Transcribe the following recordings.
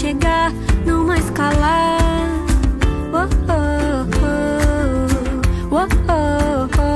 chegar, não mais calar. Oh, oh, oh, oh, oh,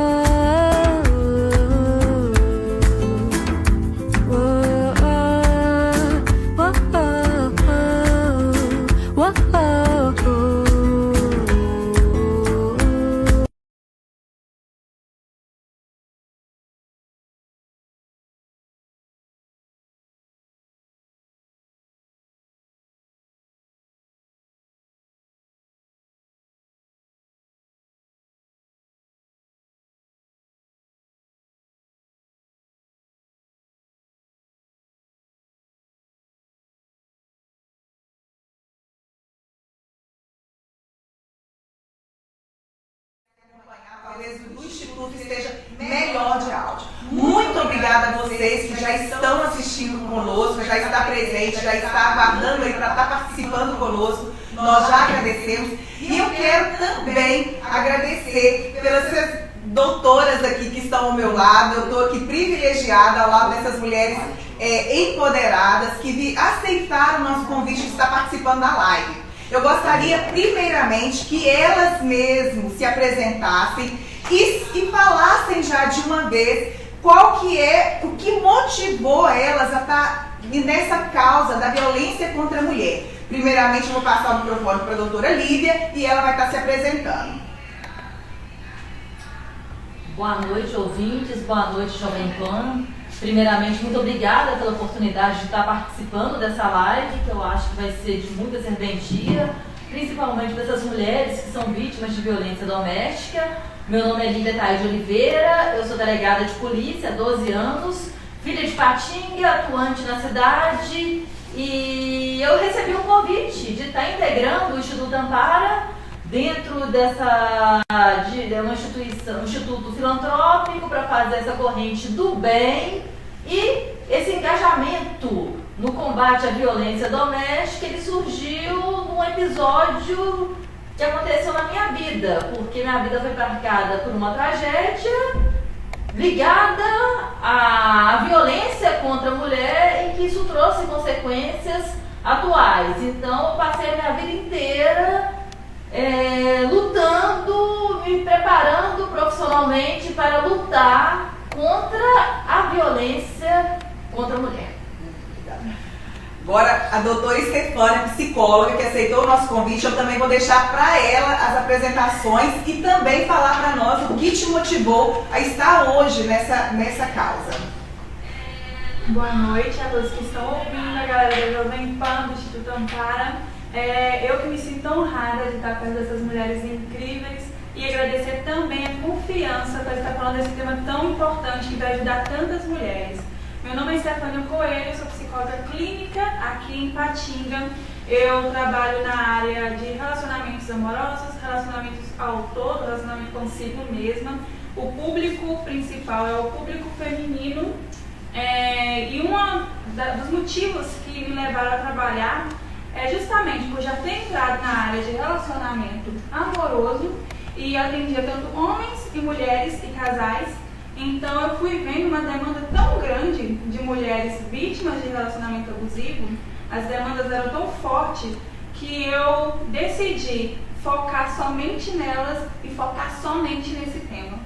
talvez o Instituto esteja melhor de áudio. Muito obrigada a vocês que já estão assistindo conosco, já está presente, já está aguardando aí para estar participando conosco. Nós já agradecemos. E eu quero também agradecer pelas doutoras aqui que estão ao meu lado. Eu estou aqui privilegiada ao lado dessas mulheres empoderadas que aceitaram o nosso convite de estar participando da live. Eu gostaria, primeiramente, que elas mesmas se apresentassem e falassem já de uma vez o que motivou elas a estar nessa causa da violência contra a mulher. Primeiramente, eu vou passar o microfone para a doutora Lívia e ela vai estar se apresentando. Boa noite, ouvintes. Boa noite, Jovem Pan. Primeiramente, muito obrigada pela oportunidade de estar participando dessa live, que eu acho que vai ser de muita serventia, principalmente para essas mulheres que são vítimas de violência doméstica. Meu nome é Lívia Thaís de Oliveira, eu sou delegada de polícia há 12 anos, filha de Patinga, atuante na cidade, e eu recebi um convite de estar integrando o Instituto Ampara dentro um instituto filantrópico para fazer essa corrente do bem, e esse engajamento no combate à violência doméstica, ele surgiu num episódio que aconteceu na minha vida, porque minha vida foi marcada por uma tragédia ligada à violência contra a mulher e que isso trouxe consequências atuais. Então eu passei a minha vida inteira lutando, me preparando profissionalmente para lutar contra a violência contra a mulher. Agora, a doutora Estefânia, psicóloga, que aceitou o nosso convite, eu também vou deixar para ela as apresentações e também falar para nós o que te motivou a estar hoje nessa causa. Boa noite a todos que estão ouvindo, a galera da Jovem Pan, do Instituto Ampara. Eu que me sinto honrada de estar perto dessas mulheres incríveis e agradecer também a confiança para estar falando desse tema tão importante que vai ajudar tantas mulheres. Meu nome é Estefânia Coelho, sou psicóloga clínica aqui em Patinga. Eu trabalho na área de relacionamentos amorosos, relacionamentos ao todo, relacionamento consigo mesma. O público principal é o público feminino e dos motivos que me levaram a trabalhar é justamente por já ter entrado na área de relacionamento amoroso e atendia tanto homens e mulheres e casais. Então eu fui vendo uma demanda tão grande de mulheres vítimas de relacionamento abusivo, as demandas eram tão fortes que eu decidi focar somente nelas e focar somente nesse tema.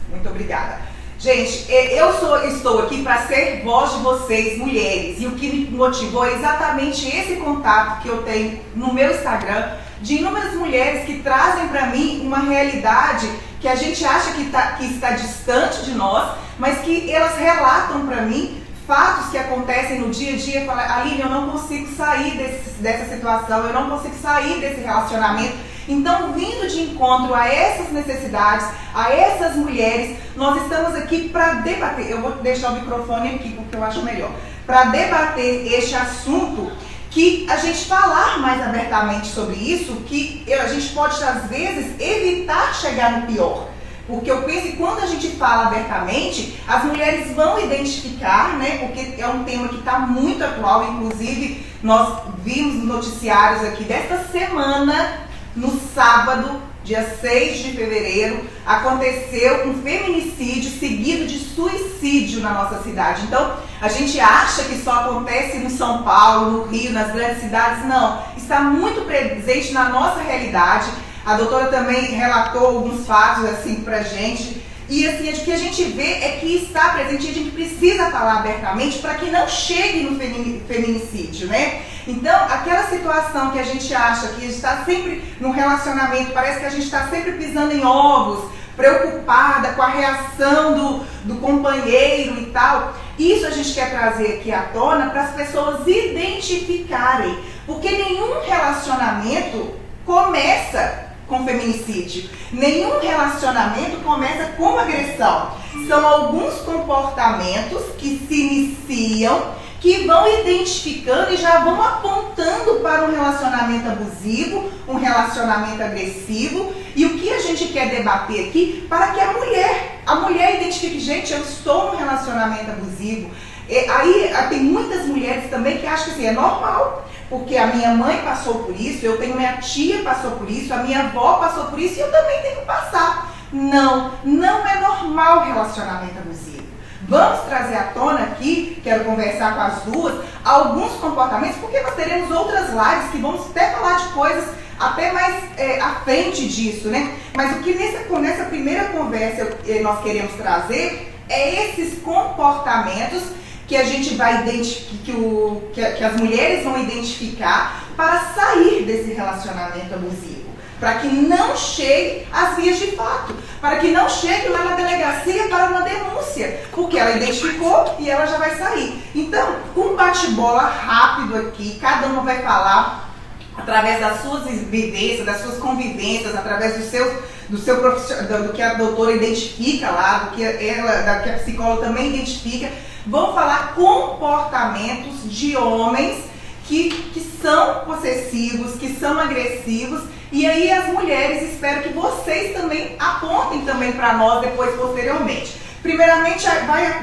Muito obrigada. Gente, eu estou aqui para ser voz de vocês, mulheres, e o que me motivou é exatamente esse contato que eu tenho no meu Instagram, de inúmeras mulheres que trazem para mim uma realidade que a gente acha que está distante de nós, mas que elas relatam para mim fatos que acontecem no dia a dia e falam: Aline, eu não consigo sair dessa situação, eu não consigo sair desse relacionamento. Então, vindo de encontro a essas necessidades, a essas mulheres, nós estamos aqui para debater. Eu vou deixar o microfone aqui porque eu acho melhor. Para debater este assunto, que a gente falar mais abertamente sobre isso, que a gente pode, às vezes, evitar chegar no pior. Porque eu penso que quando a gente fala abertamente, as mulheres vão identificar, né? Porque é um tema que está muito atual, inclusive nós vimos nos noticiários aqui desta semana, no sábado, dia 6 de fevereiro, aconteceu um feminicídio seguido de suicídio na nossa cidade. Então, A gente acha que só acontece no São Paulo, no Rio, nas grandes cidades. Não, está muito presente na nossa realidade. A doutora também relatou alguns fatos assim pra gente. E assim, o que a gente vê é que está presente e a gente precisa falar abertamente para que não chegue no feminicídio, né? Então, aquela situação que a gente acha que está sempre no relacionamento, parece que a gente está sempre pisando em ovos, preocupada com a reação do companheiro e tal. Isso a gente quer trazer aqui à tona para as pessoas identificarem, porque nenhum relacionamento começa com feminicídio. Nenhum relacionamento começa com agressão. São alguns comportamentos que se iniciam, que vão identificando e já vão apontando para um relacionamento abusivo, um relacionamento agressivo. E o que a gente quer debater aqui, para que a mulher identifique, gente, eu estou num relacionamento abusivo. E aí tem muitas mulheres também que acham que assim, é normal, porque a minha mãe passou por isso, eu tenho minha tia passou por isso, a minha avó passou por isso e eu também tenho que passar. Não, não é normal o relacionamento abusivo. Vamos trazer à tona aqui, quero conversar com as duas, alguns comportamentos, porque nós teremos outras lives que vamos até falar de coisas até mais à frente disso, né? Mas o que nessa primeira conversa nós queremos trazer é esses comportamentos que a gente vai identificar, que as mulheres vão identificar para sair desse relacionamento abusivo, para que não chegue às vias de fato, para que não chegue lá na delegacia para uma denúncia, porque ela identificou e ela já vai sair. Então, um bate-bola rápido aqui, cada uma vai falar através das suas vivências, das suas convivências, através do seu profissional, do que a doutora identifica lá, do que a psicóloga também identifica. Vão falar comportamentos de homens que são possessivos, que são agressivos. E aí as mulheres, espero que vocês também apontem também para nós depois, posteriormente. Primeiramente,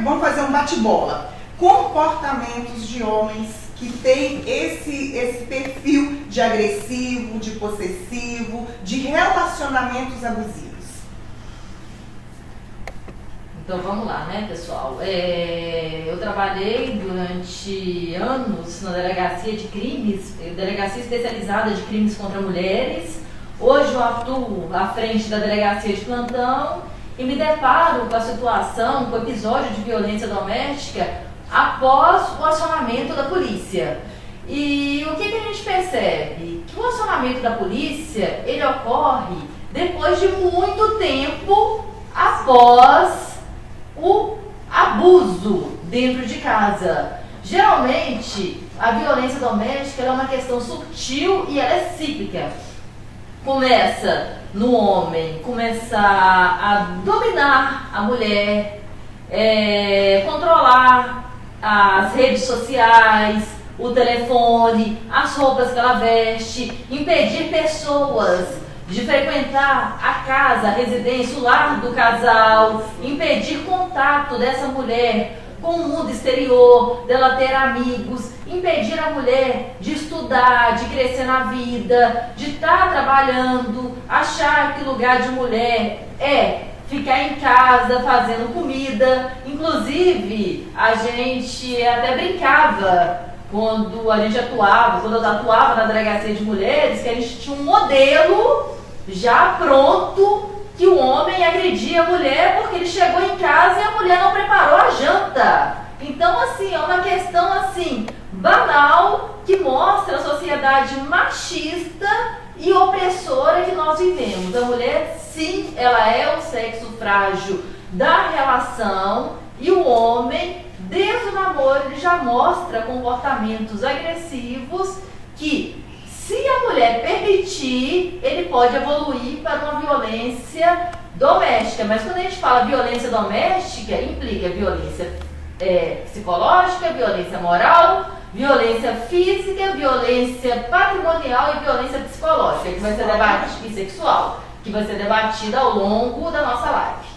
vamos fazer um bate-bola. Comportamentos de homens que têm esse perfil de agressivo, de possessivo, de relacionamentos abusivos. Então vamos lá, né, pessoal? Eu trabalhei durante anos na delegacia de crimes, delegacia especializada de crimes contra mulheres. Hoje eu atuo à frente da delegacia de plantão e me deparo com a situação, com o episódio de violência doméstica após o acionamento da polícia. E o que a gente percebe? Que o acionamento da polícia, ele ocorre depois de muito tempo após o abuso dentro de casa. Geralmente, a violência doméstica é uma questão sutil e ela é cíclica. Começa no homem começar a dominar a mulher, controlar as redes sociais, o telefone, as roupas que ela veste, impedir pessoas de frequentar a casa, a residência, o lar do casal, impedir contato dessa mulher com o mundo exterior, dela ter amigos, impedir a mulher de estudar, de crescer na vida, de estar trabalhando, achar que o lugar de mulher é ficar em casa fazendo comida. Inclusive, a gente até brincava quando a gente atuava, quando eu atuava na delegacia de mulheres, que a gente tinha um modelo já pronto, que o homem agredia a mulher porque ele chegou em casa e a mulher não preparou a janta. Então, assim, é uma questão assim banal que mostra a sociedade machista e opressora que nós vivemos. A mulher, sim, ela é o sexo frágil da relação, e o homem, desde o namoro, ele já mostra comportamentos agressivos que, se a mulher permitir, ele pode evoluir para uma violência doméstica. Mas quando a gente fala violência doméstica, implica violência psicológica, violência moral, violência física, violência patrimonial e violência psicológica, que vai ser debatida, e sexual, que vai ser debatida ao longo da nossa live.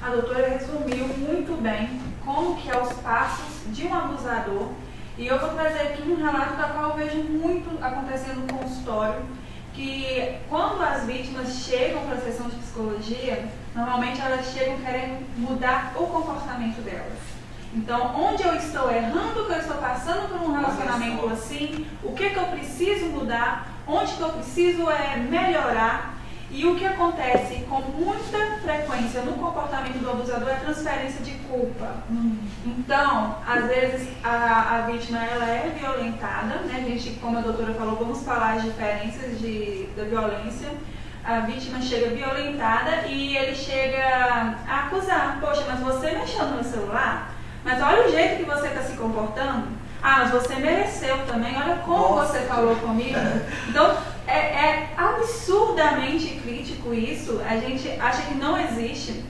A doutora resumiu muito bem como que é os passos de um abusador. E eu vou trazer aqui um relato da qual eu vejo muito acontecendo no consultório, que quando as vítimas chegam para a sessão de psicologia, Normalmente elas chegam querendo mudar o comportamento delas. Então, onde eu estou errando, que eu estou passando por um relacionamento assim, o que eu preciso mudar, onde que eu preciso melhorar. E o que acontece com muita frequência no comportamento do abusador é a transferência de culpa. Então, às vezes, a vítima ela é violentada, né? A gente, como a doutora falou, vamos falar as diferenças da violência. A vítima chega violentada e ele chega a acusar. Poxa, mas você mexeu no meu celular? Mas olha o jeito que você está se comportando. Ah, mas você mereceu também, olha como você falou comigo. Então, é absurdamente crítico isso. A gente acha que não existe,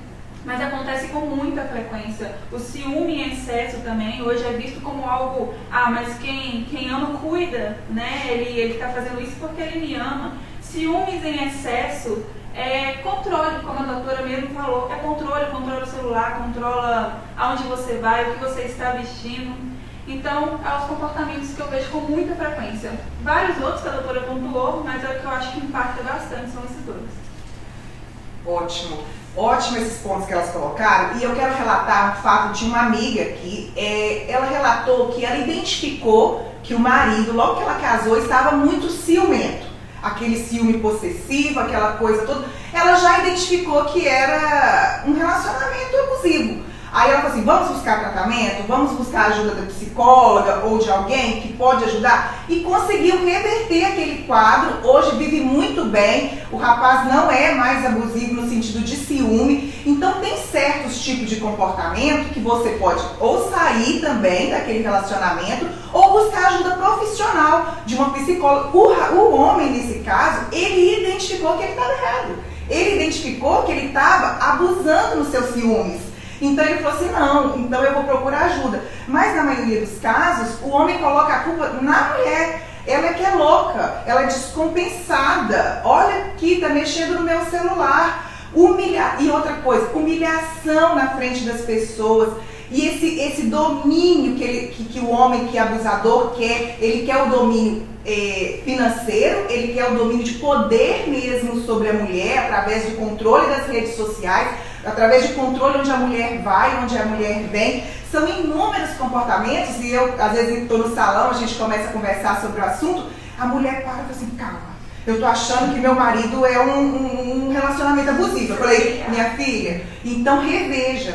mas acontece com muita frequência. O ciúme em excesso também, hoje é visto como algo, mas quem ama cuida, né? Ele está fazendo isso porque ele me ama. Ciúmes em excesso é controle, como a doutora mesmo falou, controla o celular, controla aonde você vai, o que você está vestindo. Então, é os comportamentos que eu vejo com muita frequência. Vários outros que a doutora pontuou, mas é o que eu acho que impacta bastante, são esses dois. Ótimo. Ótimo esses pontos que elas colocaram. E eu quero relatar o fato de uma amiga que ela relatou que ela identificou que o marido, logo que ela casou, estava muito ciumento. Aquele ciúme possessivo, aquela coisa toda. Ela já identificou que era um relacionamento abusivo. Aí ela falou assim, vamos buscar tratamento, vamos buscar ajuda da psicóloga ou de alguém que pode ajudar. E conseguiu reverter aquele quadro, hoje vive muito bem, o rapaz não é mais abusivo no sentido de ciúme. Então tem certos tipos de comportamento que você pode ou sair também daquele relacionamento ou buscar ajuda profissional de uma psicóloga. O homem, nesse caso, ele identificou que ele estava errado. Ele identificou que ele estava abusando nos seus ciúmes. Então ele falou assim, não, então eu vou procurar ajuda. Mas na maioria dos casos, o homem coloca a culpa na mulher. Ela é que é louca, ela é descompensada. Olha aqui, tá mexendo no meu celular. E outra coisa, humilhação na frente das pessoas. E esse domínio que o homem, que é abusador, quer, ele quer o domínio financeiro, ele quer o domínio de poder mesmo sobre a mulher, através do controle das redes sociais, através de controle onde a mulher vai, onde a mulher vem. São inúmeros comportamentos e eu, às vezes, estou no salão, a gente começa a conversar sobre o assunto, a mulher para e fala assim, calma, eu tô achando que meu marido é um relacionamento abusivo. Eu falei, minha filha, então reveja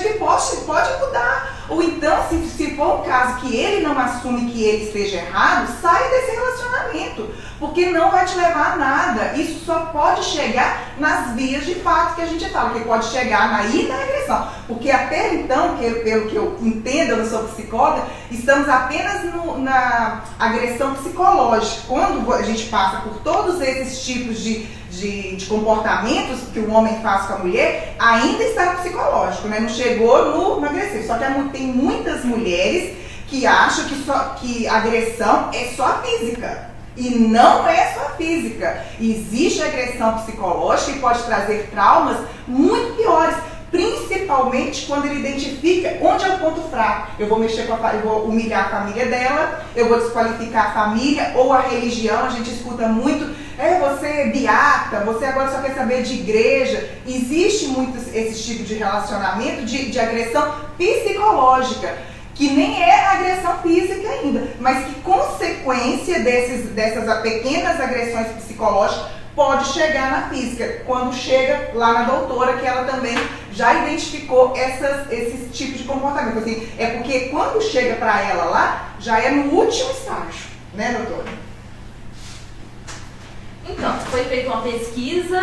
que pode mudar. Ou então, se for um caso que ele não assume que ele esteja errado, saia desse relacionamento, porque não vai te levar a nada. Isso só pode chegar nas vias de fato que a gente fala, que pode chegar na ira e na agressão. Porque até então, pelo que eu entendo, eu não sou psicóloga, estamos apenas na agressão psicológica. Quando a gente passa por todos esses tipos de comportamentos que o homem faz com a mulher, ainda está no psicológico, né? Não chegou no agressivo. Só que tem muitas mulheres que acham que agressão é só física. E não é só física. Existe agressão psicológica e pode trazer traumas muito piores. Principalmente quando ele identifica onde é o ponto fraco. Eu vou eu vou humilhar a família dela, eu vou desqualificar a família ou a religião. A gente escuta muito, você é beata, você agora só quer saber de igreja. Existe muito esse tipo de relacionamento, de agressão psicológica, que nem é agressão física ainda, mas que consequência dessas pequenas agressões psicológicas pode chegar na física, quando chega lá na doutora, que ela também já identificou esses tipos de comportamento. Assim, é porque quando chega para ela lá, já é no último estágio, né, doutora? Então, foi feita uma pesquisa,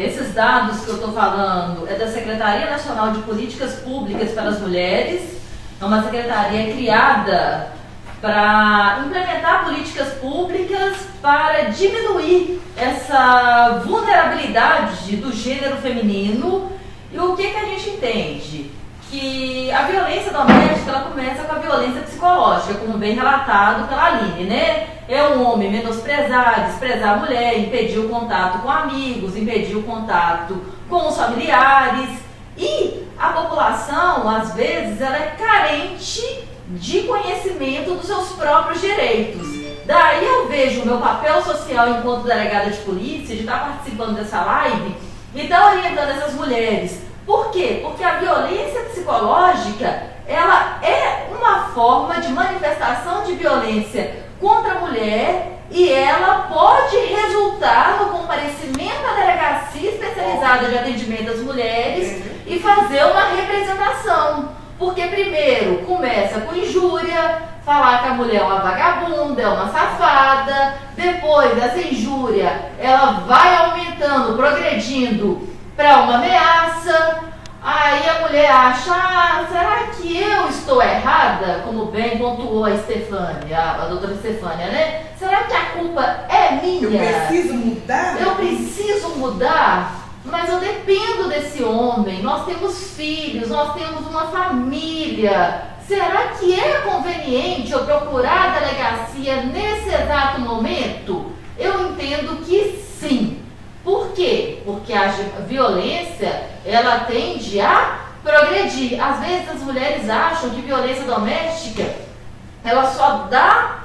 esses dados que eu estou falando é da Secretaria Nacional de Políticas Públicas para as Mulheres, é uma secretaria criada para implementar políticas públicas para diminuir essa vulnerabilidade do gênero feminino. E o que a gente entende? Que a violência doméstica, ela começa com a violência psicológica, como bem relatado pela Aline, né? É um homem menosprezar, desprezar a mulher, impedir o contato com amigos, impedir o contato com os familiares. E a população, às vezes, ela é carente de conhecimento dos seus próprios direitos. Daí eu vejo o meu papel social enquanto delegada de polícia, de estar participando dessa live, Então, orientando essas mulheres. Por quê? Porque a violência psicológica, ela é uma forma de manifestação de violência contra a mulher e ela pode resultar no comparecimento à delegacia especializada de atendimento às mulheres e fazer uma representação. Porque primeiro começa com injúria, falar que a mulher é uma vagabunda, é uma safada. Depois dessa injúria, ela vai aumentando, progredindo para uma ameaça. Aí a mulher acha, será que eu estou errada? Como bem pontuou a Estefânia, a doutora Estefânia, né? Será que a culpa é minha? Eu preciso mudar? Eu preciso mudar? Mas eu dependo desse homem, nós temos filhos, nós temos uma família. Será que é conveniente eu procurar a delegacia nesse exato momento? Eu entendo que sim. Por quê? Porque a violência, ela tende a progredir. Às vezes as mulheres acham que violência doméstica, ela só dá,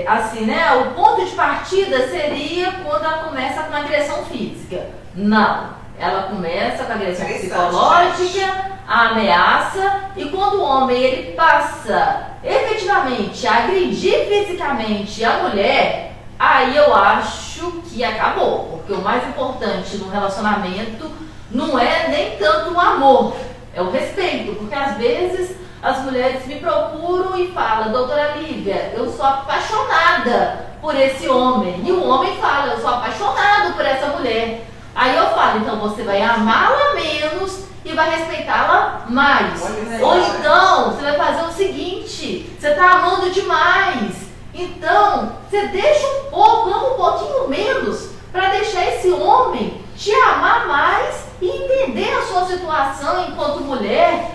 assim, né? O ponto de partida seria quando ela começa com agressão física. Não. Ela começa com agressão psicológica, a ameaça, e quando o homem ele passa efetivamente a agredir fisicamente a mulher, aí eu acho que acabou, porque o mais importante no relacionamento não é nem tanto o amor, é o respeito, porque às vezes as mulheres me procuram e falam, doutora Lívia, eu sou apaixonada por esse homem, e o homem fala, eu sou apaixonado por essa mulher. Aí eu falo, então você vai amá-la menos e vai respeitá-la mais. Ou então, você vai fazer o seguinte, você está amando demais. Então, você deixa um pouco, ama um pouquinho menos, para deixar esse homem te amar mais e entender a sua situação enquanto mulher,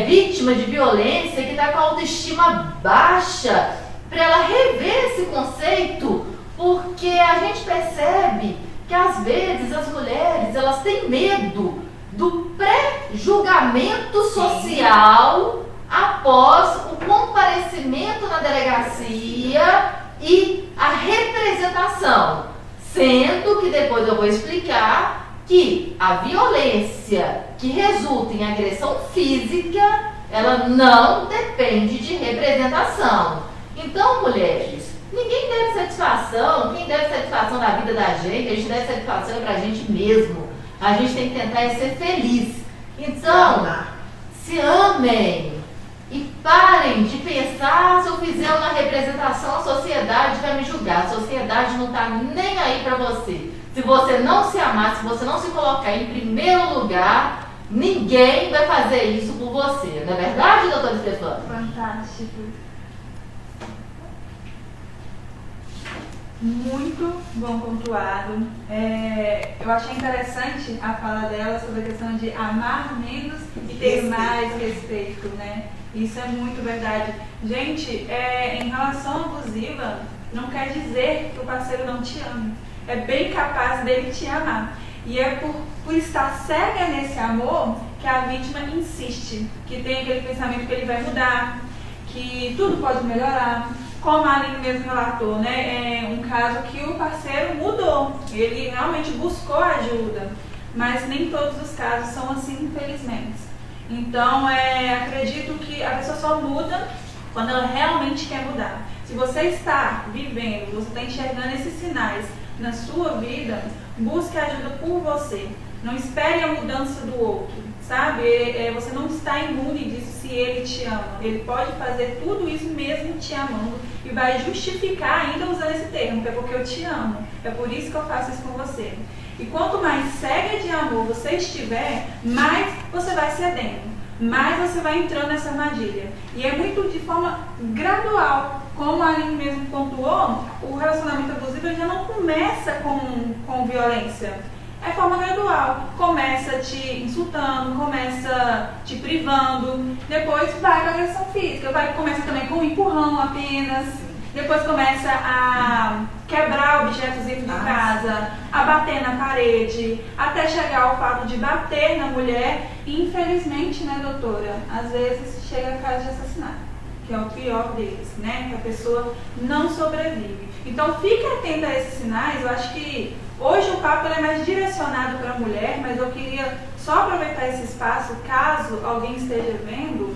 vítima de violência, que está com a autoestima baixa, para ela rever esse conceito, porque a gente percebe que às vezes as mulheres, elas têm medo do pré-julgamento social após o comparecimento na delegacia e a representação, sendo que depois eu vou explicar que a violência que resulta em agressão física, ela não depende de representação. Então, mulheres, ninguém deve satisfação, quem deve satisfação na vida da gente, a gente deve satisfação pra gente mesmo. A gente tem que tentar ser feliz. Então, se amem e parem de pensar, se eu fizer uma representação, a sociedade vai me julgar. A sociedade não tá nem aí pra você. Se você não se amar, se você não se colocar em primeiro lugar, ninguém vai fazer isso por você. Não é verdade, doutora Estefânia? Fantástico. Muito bom pontuado. Eu achei interessante a fala dela sobre a questão de amar menos e ter mais respeito, né? Isso é muito verdade. Gente, em relação abusiva, não quer dizer que o parceiro não te ama. É bem capaz dele te amar. E é por estar cega nesse amor que a vítima insiste, que tem aquele pensamento que ele vai mudar, que tudo pode melhorar. Como a Aline mesmo relatou, né? É um caso que o parceiro mudou, ele realmente buscou ajuda, mas nem todos os casos são assim, infelizmente. Então, acredito que a pessoa só muda quando ela realmente quer mudar. Se você está vivendo, você está enxergando esses sinais na sua vida, busque ajuda por você. Não espere a mudança do outro, sabe? Você não está imune disso se ele te ama. Ele pode fazer tudo isso mesmo te amando e vai justificar ainda usando esse termo, é porque eu te amo, é por isso que eu faço isso com você. E quanto mais cega de amor você estiver, mais você vai cedendo, mais você vai entrando nessa armadilha. E é muito de forma gradual. Como a Aline mesmo pontuou, o relacionamento abusivo já não começa com violência. É forma gradual. Começa te insultando, começa te privando, depois vai para a agressão física, começa também com um empurrão apenas, depois começa a quebrar objetos dentro de casa, a bater na parede, até chegar ao fato de bater na mulher. E infelizmente, né, doutora, às vezes chega a caso de assassinato. que é o pior deles, né? Que a pessoa não sobrevive. Então fique atento a esses sinais. Eu acho que hoje o papo é mais direcionado para a mulher, mas eu queria só aproveitar esse espaço, caso alguém esteja vendo,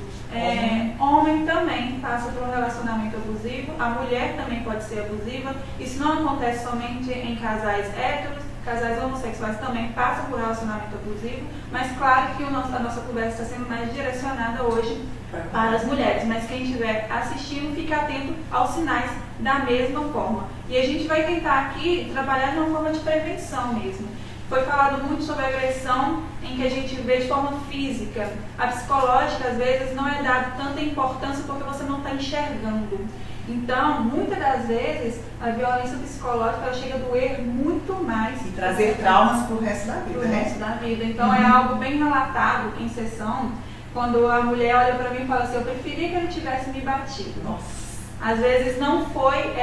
homem também passa por um relacionamento abusivo, a mulher também pode ser abusiva. Isso não acontece somente em casais héteros, casais homossexuais também passam por relacionamento abusivo, mas claro que a nossa conversa está sendo mais direcionada hoje para as mulheres, mas quem estiver assistindo, fique atento aos sinais da mesma forma. E a gente vai tentar aqui trabalhar de uma forma de prevenção mesmo. Foi falado muito sobre a agressão em que a gente vê de forma física. A psicológica, às vezes, não é dada tanta importância porque você não está enxergando. Então, muitas das vezes, a violência psicológica ela chega a doer muito mais. E trazer traumas para o resto da vida, Pro resto da vida. Então, é algo bem relatado em sessão, quando a mulher olha para mim e fala assim, eu preferia que ele tivesse me batido. Nossa. Às vezes não foi,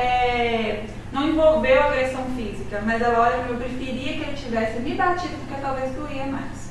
não envolveu agressão física, mas ela olha para mim, eu preferia que ele tivesse me batido porque talvez doía mais.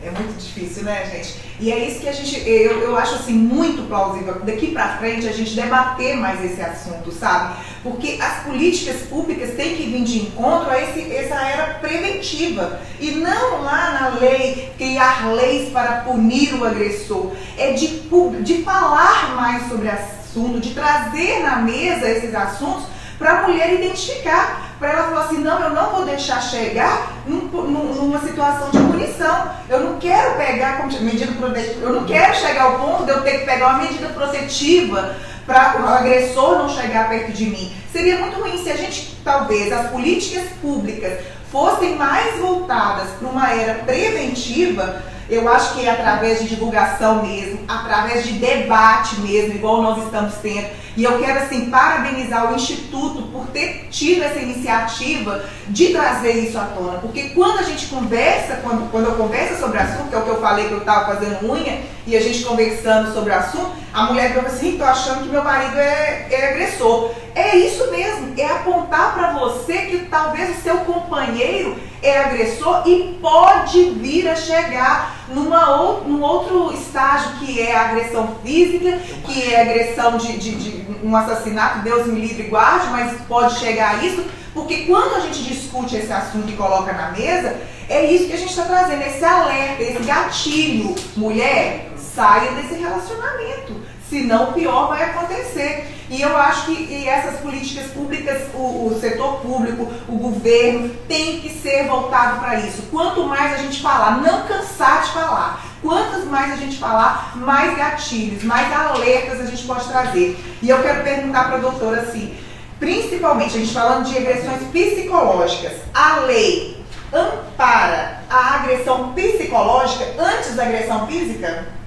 É muito difícil, né, gente? E é isso que eu acho assim muito plausível daqui pra frente a gente debater mais esse assunto, sabe? Porque as políticas públicas têm que vir de encontro a essa era preventiva e não lá na lei, criar leis para punir o agressor. É de falar mais sobre assunto, de trazer na mesa esses assuntos para a mulher identificar, para ela falar assim, não, eu não vou deixar chegar numa situação de punição. Eu não quero pegar como medida protetiva, eu não quero chegar ao ponto de eu ter que pegar uma medida protetiva para o agressor não chegar perto de mim. Seria muito ruim se a gente, talvez, as políticas públicas fossem mais voltadas para uma era preventiva. Eu acho que é através de divulgação mesmo, através de debate mesmo, igual nós estamos tendo. E eu quero, assim, parabenizar o Instituto por ter tido essa iniciativa de trazer isso à tona. Porque quando a gente conversa, quando eu converso sobre o assunto, que é o que eu falei que eu estava fazendo unha, e a gente conversando sobre o assunto, a mulher falou assim, tô achando que meu marido é agressor. É isso mesmo, é apontar para você que talvez o seu companheiro é agressor e pode vir a chegar num outro estágio que é a agressão física, que é a agressão de um assassinato, Deus me livre e guarde, mas pode chegar a isso, porque quando a gente discute esse assunto e coloca na mesa, é isso que a gente está trazendo, esse alerta, esse gatilho. Mulher, saia desse relacionamento, senão o pior vai acontecer. E eu acho que essas políticas públicas, o setor público, o governo, tem que ser voltado para isso. Quanto mais a gente falar, não cansar de falar, quantos mais a gente falar, mais gatilhos, mais alertas a gente pode trazer. E eu quero perguntar para a doutora assim, principalmente a gente falando de agressões psicológicas, a lei ampara a agressão psicológica antes da agressão física?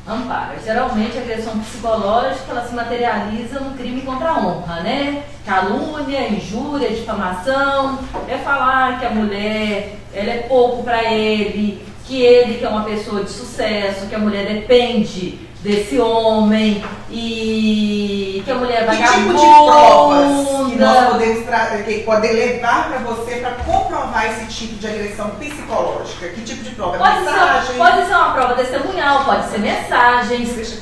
Ampara. Geralmente a agressão psicológica ela se materializa no crime contra a honra, né? Calúnia, injúria, difamação, é falar que a mulher ela é pouco para ele, que ele que é uma pessoa de sucesso, que a mulher depende desse homem e que a mulher vai Que tipo de provas que nós podemos poder levar para você para comprovar esse tipo de agressão psicológica? Que tipo de prova? Pode ser uma prova testemunhal, pode ser mensagens,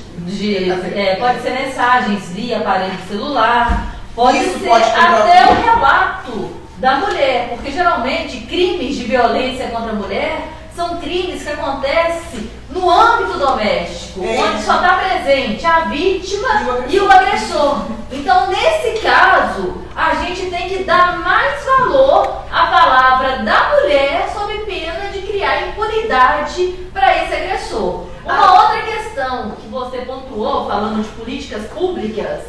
pode ser mensagens via aparelho celular, pode ser até o relato da mulher, porque geralmente crimes de violência contra a mulher são crimes que acontecem no âmbito doméstico, onde só está presente a vítima e o agressor. Então, nesse caso, a gente tem que dar mais valor à palavra da mulher sob pena de criar impunidade para esse agressor. Uma outra questão que você pontuou, falando de políticas públicas,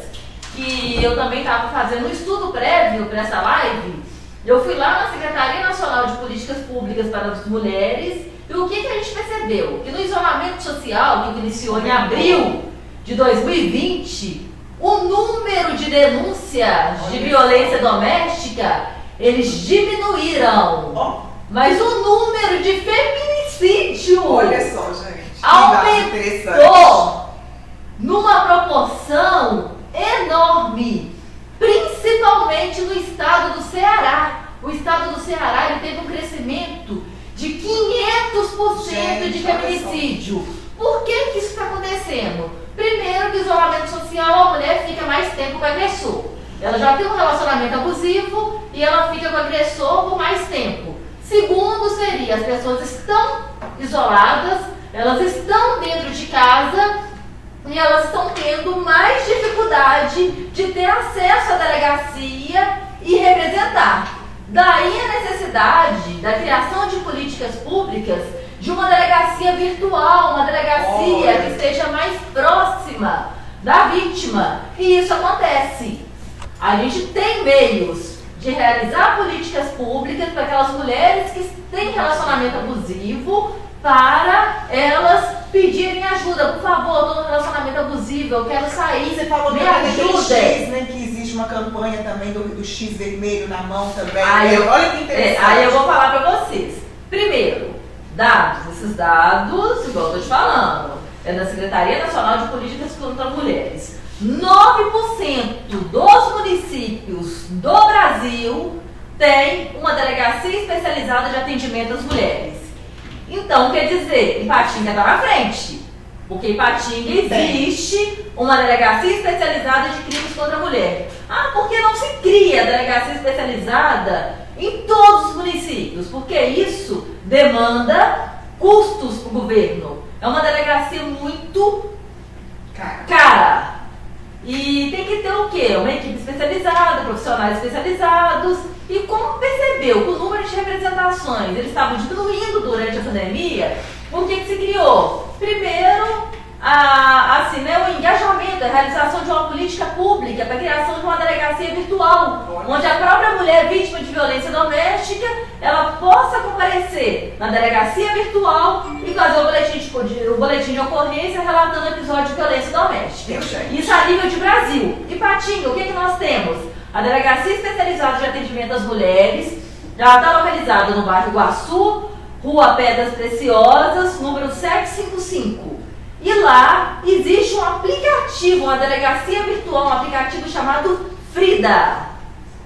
que eu também estava fazendo um estudo prévio para essa live. Eu fui lá na Secretaria Nacional de Políticas Públicas para as Mulheres e o que a gente percebeu? Que no isolamento social que iniciou em abril de 2020, o número de denúncias de violência doméstica, eles diminuíram. Mas o número de feminicídio olha só, gente, aumentou numa proporção enorme. Principalmente no estado do Ceará. O estado do Ceará ele teve um crescimento de 500% de feminicídio. feminicídio. Por que que isso está acontecendo? Primeiro, que o isolamento social, a mulher fica mais tempo com o agressor. Ela já tem um relacionamento abusivo e ela fica com o agressor por mais tempo. Segundo seria, as pessoas estão isoladas, elas estão dentro de casa e elas estão tendo mais dificuldade de ter acesso à delegacia e representar. Daí a necessidade da criação de políticas públicas de uma delegacia virtual, uma delegacia que esteja mais próxima da vítima. E isso acontece. A gente tem meios de realizar políticas públicas para aquelas mulheres que têm relacionamento abusivo, para elas pedirem ajuda. Por favor, estou no relacionamento abusivo, eu quero sair, Você falou me também daquele ajuda. X, né, que existe uma campanha também do X vermelho na mão também. Olha que interessante. Aí eu vou falar para vocês. Primeiro, esses dados, igual eu estou te falando, é da Secretaria Nacional de Políticas contra Mulheres. 9% dos municípios do Brasil tem uma delegacia especializada de atendimento às mulheres. Então, quer dizer, Ipatinga está na frente, porque em Ipatinga existe uma delegacia especializada de crimes contra a mulher. Ah, por que não se cria delegacia especializada em todos os municípios? Porque isso demanda custos para o governo. É uma delegacia muito cara. E tem que ter o quê? Uma equipe especializada, profissionais especializados. E como percebeu que o número de representações eles estavam diminuindo durante a pandemia, o que se criou? Primeiro, o engajamento, a realização de uma política pública para a criação de uma delegacia virtual, onde a própria mulher vítima de violência doméstica, ela possa comparecer na delegacia virtual e fazer o boletim de ocorrência relatando episódio de violência doméstica. Isso a nível de Brasil. Ipatinga, o que nós temos? A Delegacia Especializada de Atendimento às Mulheres, ela está localizada no bairro Iguaçu, Rua Pedras Preciosas, número 755. E lá existe um aplicativo, uma delegacia virtual, um aplicativo chamado Frida.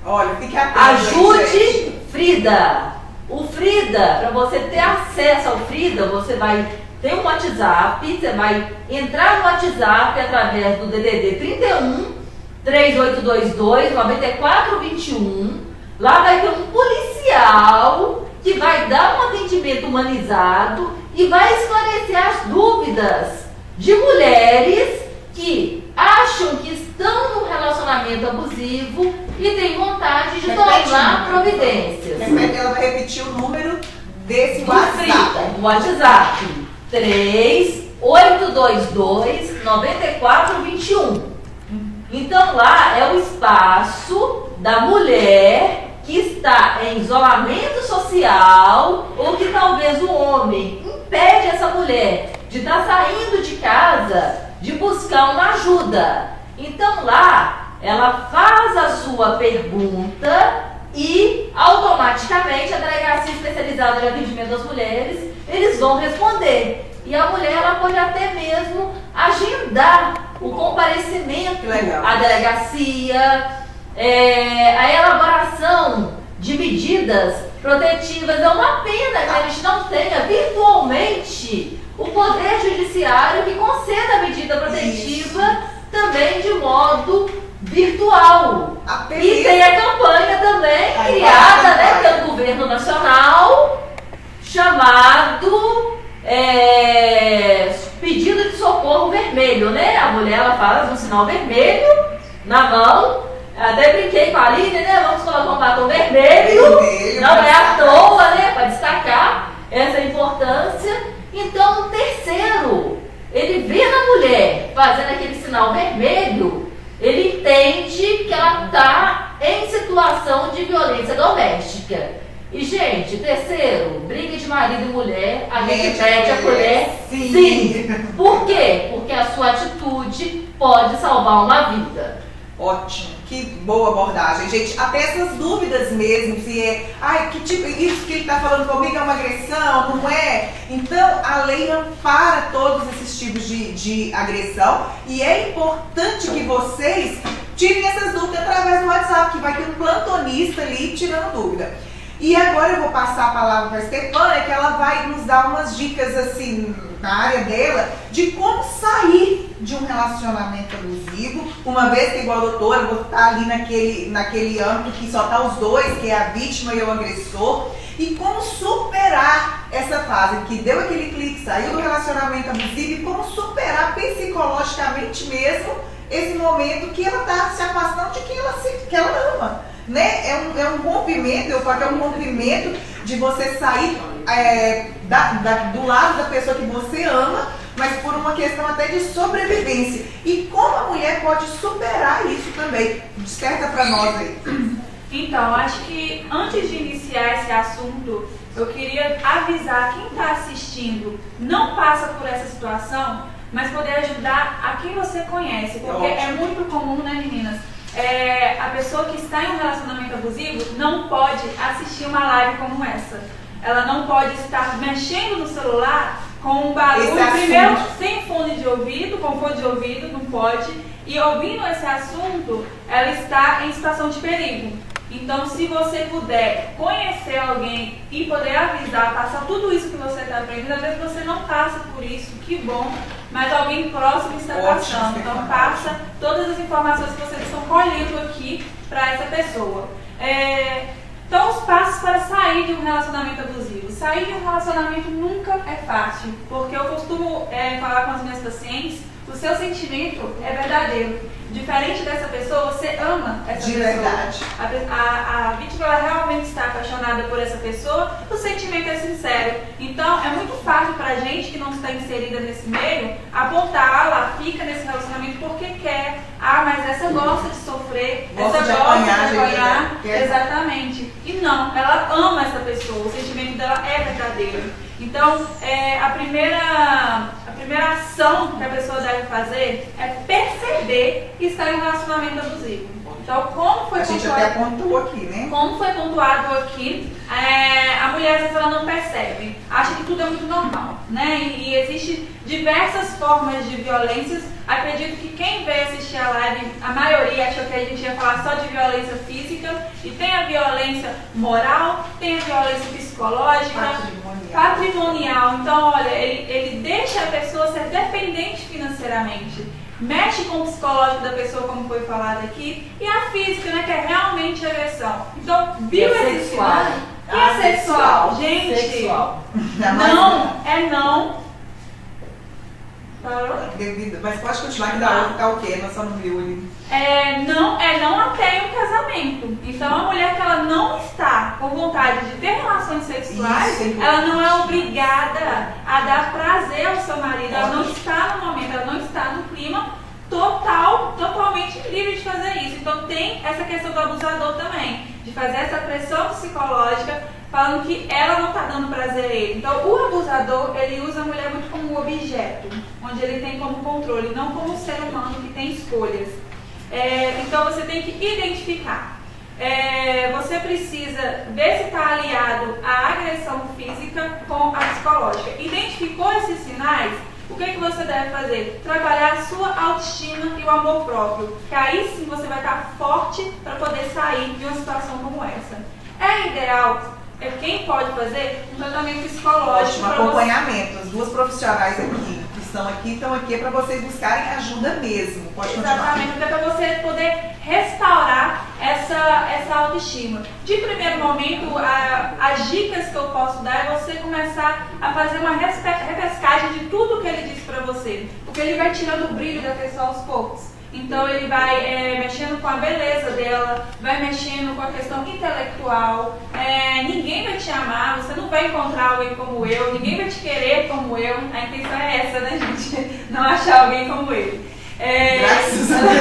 Olha, fique atento. Ajude Frida. O Frida, para você ter acesso ao Frida, você vai ter um WhatsApp, você vai entrar no WhatsApp através do DDD 31 3822 9421. Lá vai ter um policial que vai dar um atendimento humanizado e vai esclarecer as dúvidas de mulheres que acham que estão num relacionamento abusivo e têm vontade de tomar providências. Ela vai repetir o número desse WhatsApp. O WhatsApp 3822 9421. Então lá é o espaço da mulher que está em isolamento social ou que talvez o homem impede essa mulher de estar saindo de casa, de buscar uma ajuda. Então lá ela faz a sua pergunta e automaticamente a Delegacia Especializada de Atendimento às Mulheres, eles vão responder. E a mulher ela pode até mesmo agendar o comparecimento à delegacia, a elaboração de medidas protetivas. É uma pena que a gente não tenha virtualmente o Poder Judiciário que conceda a medida protetiva também de modo virtual. E tem a campanha também criada pelo governo nacional chamado pedido de socorro vermelho, né? A mulher ela faz um sinal vermelho na mão. Até brinquei com a Aline, né? Vamos colocar um batom vermelho. Não é à toa, né? Para destacar essa importância. Então, o terceiro, ele vê na mulher fazendo aquele sinal vermelho, ele entende que ela está em situação de violência doméstica. E, gente, terceiro, briga de marido e mulher, a gente pede a colher sim. Por quê? Porque a sua atitude pode salvar uma vida. Ótimo, que boa abordagem, gente. Até essas dúvidas mesmo, se que tipo, isso que ele está falando comigo é uma agressão, não é? Então, a lei ampara todos esses tipos de agressão e é importante que vocês tirem essas dúvidas através do WhatsApp, que vai ter um plantonista ali tirando dúvida. E agora eu vou passar a palavra para a Stefânia, que ela vai nos dar umas dicas assim, na área dela, de como sair de um relacionamento abusivo, uma vez que, igual a doutora, eu vou estar ali naquele âmbito que só tá os dois, que é a vítima e o agressor, e como superar essa fase, que deu aquele clique, saiu do relacionamento abusivo, e como superar psicologicamente mesmo esse momento que ela está se afastando de quem ela ama. Né? É um rompimento, eu falo que é um rompimento de você sair do lado da pessoa que você ama, mas por uma questão até de sobrevivência. E como a mulher pode superar isso também? Desperta para nós aí. Então, acho que antes de iniciar esse assunto, eu queria avisar quem está assistindo, não passa por essa situação, mas poder ajudar a quem você conhece, porque é muito comum, né, meninas? A pessoa que está em um relacionamento abusivo não pode assistir uma live como essa. Ela não pode estar mexendo no celular com um barulho, primeiro sem fone de ouvido, com fone de ouvido, não pode. E ouvindo esse assunto, ela está em situação de perigo. Então, se você puder conhecer alguém e poder avisar, passar tudo isso que você está aprendendo, às vezes você não passa por isso, que bom, mas alguém próximo está passando. Então, passa todas as informações que vocês estão colhendo aqui para essa pessoa. Então, os passos para sair de um relacionamento abusivo. Sair de um relacionamento nunca é fácil, porque eu costumo falar com as minhas pacientes, o seu sentimento é verdadeiro. Diferente dessa pessoa, você ama essa pessoa. De verdade. A vítima ela realmente está apaixonada por essa pessoa, o sentimento é sincero. Então, é muito fácil pra gente que não está inserida nesse meio, apontar, ela fica nesse relacionamento porque quer. Mas essa gosta de sofrer, essa gosta de apanhar. Exatamente. E não, ela ama essa pessoa, o sentimento dela é verdadeiro. Então, a primeira ação que a pessoa deve fazer é perceber que está em um relacionamento abusivo. Então, como foi pontuado... A gente até apontou aqui, né? Como foi pontuado aqui, a mulher, às vezes, ela não percebe. Acha que tudo é muito normal, né? E existem diversas formas de violências. Acredito que quem veio assistir a live, a maioria achou que a gente ia falar só de violência física. E tem a violência moral, tem a violência psicológica, patrimonial. Então, olha, ele deixa a pessoa ser dependente financeiramente. Mexe com o psicológico da pessoa, como foi falado aqui, e a física, né, que é realmente agressão. Então, viu esse sinal? E é sexual? Gente, sexual. Não. Parou? Mas pode continuar que da outra tá o quê? Nós só não viu ali. Não até um casamento. Então, a mulher que ela não está com vontade de ter relações sexuais, ela não é obrigada a dar prazer ao seu marido. Ela não está no momento, ela não está no clima totalmente livre de fazer isso. Então, tem essa questão do abusador também, de fazer essa pressão psicológica, falando que ela não está dando prazer a ele. Então, o abusador, ele usa a mulher muito como um objeto, onde ele tem como controle, não como um ser humano que tem escolhas. Então, você tem que identificar. Você precisa ver se está aliado à agressão física com a psicológica. Identificou esses sinais? O que você deve fazer? Trabalhar a sua autoestima e o amor próprio. Que aí sim você vai estar forte para poder sair de uma situação como essa. É ideal... Quem pode fazer um tratamento psicológico. Um acompanhamento. As duas profissionais aqui que estão aqui para vocês buscarem ajuda mesmo. Pode continuar. Exatamente, até para você poder restaurar essa autoestima. De primeiro momento, as dicas que eu posso dar é você começar a fazer uma repescagem de tudo que ele disse para você. Porque ele vai tirando o brilho da pessoa aos poucos. Então ele vai mexendo com a beleza dela, vai mexendo com a questão intelectual. Ninguém vai te amar, você não vai encontrar alguém como eu, ninguém vai te querer como eu. A intenção é essa, né, gente? Não achar alguém como ele. Graças a Deus.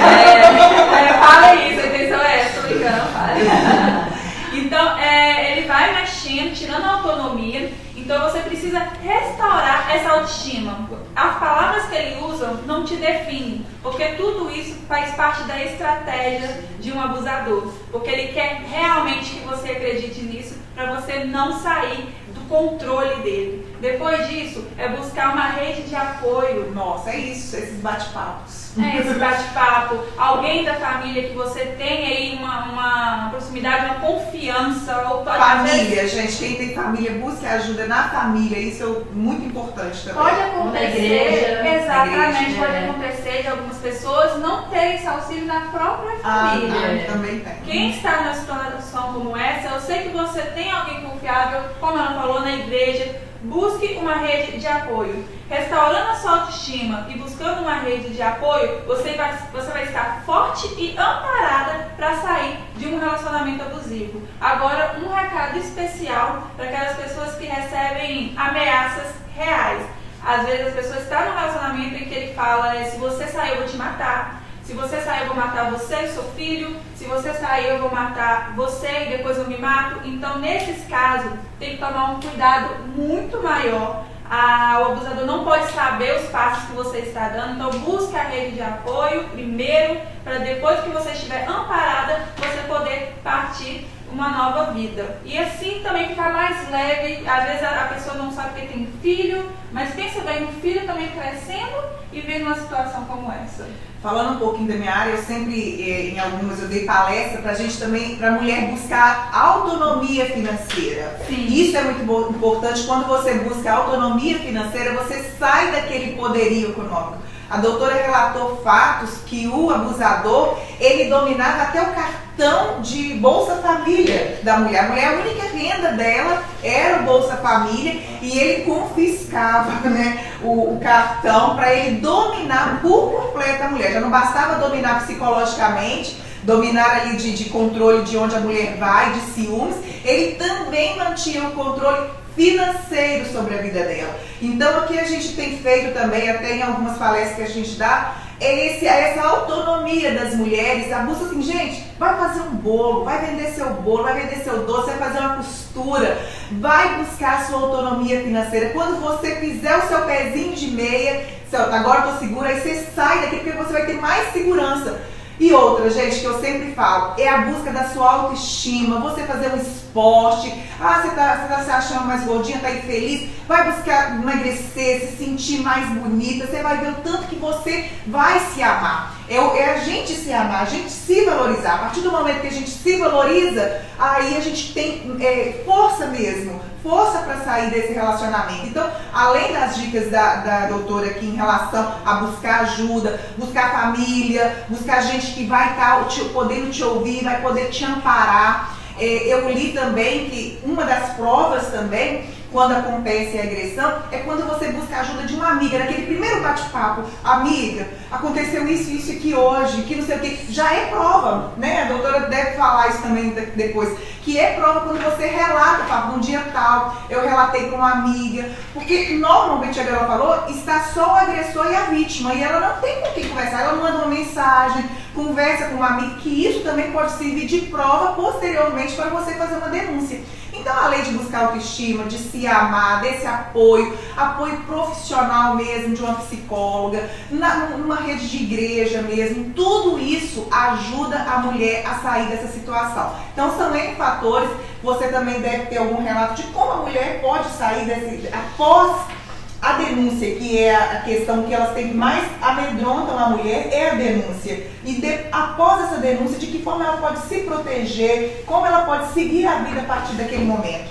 Fala isso, a intenção é essa, tô brincando, fala. Então, ele vai mexendo, tirando a autonomia. Então você precisa restaurar essa autoestima. As palavras que ele usa não te definem, porque tudo isso faz parte da estratégia de um abusador. Porque ele quer realmente que você acredite nisso para você não sair do controle dele. Depois disso, é buscar uma rede de apoio. Nossa, é isso, esses bate-papos. Esse bate-papo, alguém da família que você tem aí uma proximidade, uma confiança. Ou Família, gente, quem tem família, busque ajuda na família, isso é muito importante também. Pode acontecer, Na igreja, exatamente, na pode igreja, acontecer de algumas pessoas não terem esse auxílio na própria família. Também tem. Quem está numa situação como essa, eu sei que você tem alguém confiável, como ela falou, na igreja. Busque uma rede de apoio. Restaurando a sua autoestima e buscando uma rede de apoio, você vai estar forte e amparada para sair de um relacionamento abusivo. Agora, um recado especial para aquelas pessoas que recebem ameaças reais. Às vezes as pessoas estão num relacionamento em que ele fala, se você sair eu vou te matar. Se você sair, eu vou matar você e seu filho. Se você sair, eu vou matar você e depois eu me mato. Então, nesses casos, tem que tomar um cuidado muito maior. O abusador não pode saber os passos que você está dando. Então, busque a rede de apoio primeiro, para depois que você estiver amparada, você poder partir uma nova vida. E assim também ficar mais leve. Às vezes a pessoa não sabe que tem filho, mas pensa bem no filho também crescendo e vendo uma situação como essa. Falando um pouquinho da minha área, eu sempre, em algumas, eu dei palestra pra gente também, pra mulher buscar autonomia financeira. Sim. Isso é muito importante. Quando você busca autonomia financeira, você sai daquele poderio econômico. A doutora relatou fatos que o abusador, ele dominava até o cartão de Bolsa Família da mulher. A mulher, a única renda dela era o Bolsa Família e ele confiscava, né, o cartão para ele dominar por completo a mulher. Já não bastava dominar psicologicamente, dominar ali de controle de onde a mulher vai, de ciúmes, ele também mantinha o controle financeiro sobre a vida dela. Então, o que a gente tem feito também, até em algumas palestras que a gente dá, é essa autonomia das mulheres. A busca assim, gente, vai fazer um bolo, vai vender seu bolo, vai vender seu doce, vai fazer uma costura, vai buscar a sua autonomia financeira. Quando você fizer o seu pezinho de meia, agora eu tô segura, aí você sai daqui porque você vai ter mais segurança. E outra, gente, que eu sempre falo, é a busca da sua autoestima, você fazer um esporte, você tá se achando mais gordinha, tá infeliz, vai buscar emagrecer, se sentir mais bonita, você vai ver o tanto que você vai se amar. É a gente se amar, a gente se valorizar. A partir do momento que a gente se valoriza, aí a gente tem força mesmo, força para sair desse relacionamento. Então, além das dicas da doutora aqui em relação a buscar ajuda, buscar família, buscar gente que vai estar podendo te ouvir, vai poder te amparar. Eu li também que uma das provas também, quando acontece a agressão, é quando você busca a ajuda de uma amiga, naquele primeiro bate-papo. Amiga, aconteceu isso aqui hoje, que não sei o que, já é prova, né? A doutora deve falar isso também depois, que é prova quando você relata, fala, num dia tal, eu relatei para uma amiga, porque normalmente, a ela falou, está só o agressor e a vítima, e ela não tem com quem conversar, ela manda uma mensagem, conversa com uma amiga, que isso também pode servir de prova posteriormente para você fazer uma denúncia. Então, além de buscar autoestima, de se amar, desse apoio profissional mesmo, de uma psicóloga, numa rede de igreja mesmo, tudo isso ajuda a mulher a sair dessa situação. Então, são N fatores. Você também deve ter algum relato de como a mulher pode sair após a denúncia, que é a questão que elas têm mais amedrontam a mulher, é a denúncia. E após essa denúncia, de que forma ela pode se proteger, como ela pode seguir a vida a partir daquele momento.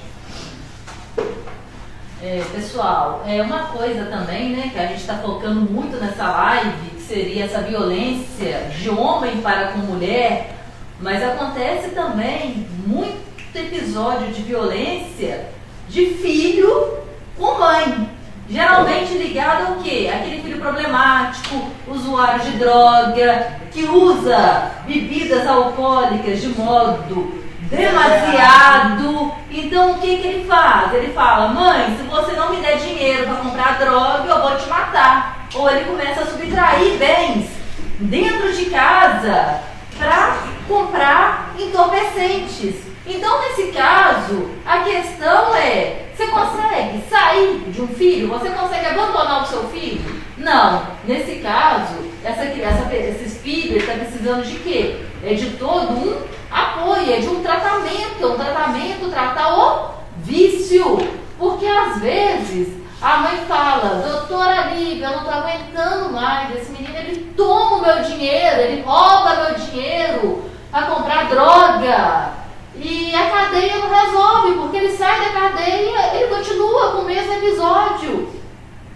Pessoal, uma coisa também, né, que a gente está focando muito nessa live, que seria essa violência de homem para com mulher, mas acontece também muito episódio de violência de filho com mãe. Geralmente ligado ao quê? Aquele filho problemático, usuário de droga, que usa bebidas alcoólicas de modo demasiado. Então, o que ele faz? Ele fala, mãe, se você não me der dinheiro para comprar droga, eu vou te matar. Ou ele começa a subtrair bens dentro de casa para comprar entorpecentes. Então, nesse caso, a questão é, você consegue sair de um filho? Você consegue abandonar o seu filho? Não. Nesse caso, esses filhos estão precisando de quê? É de todo um apoio, é de um tratamento, tratar o vício. Porque às vezes A mãe fala, doutora Lívia, eu não estou aguentando mais, esse menino ele toma o meu dinheiro, ele rouba meu dinheiro para comprar droga. E a cadeia não resolve, porque ele sai da cadeia, ele continua com o mesmo episódio.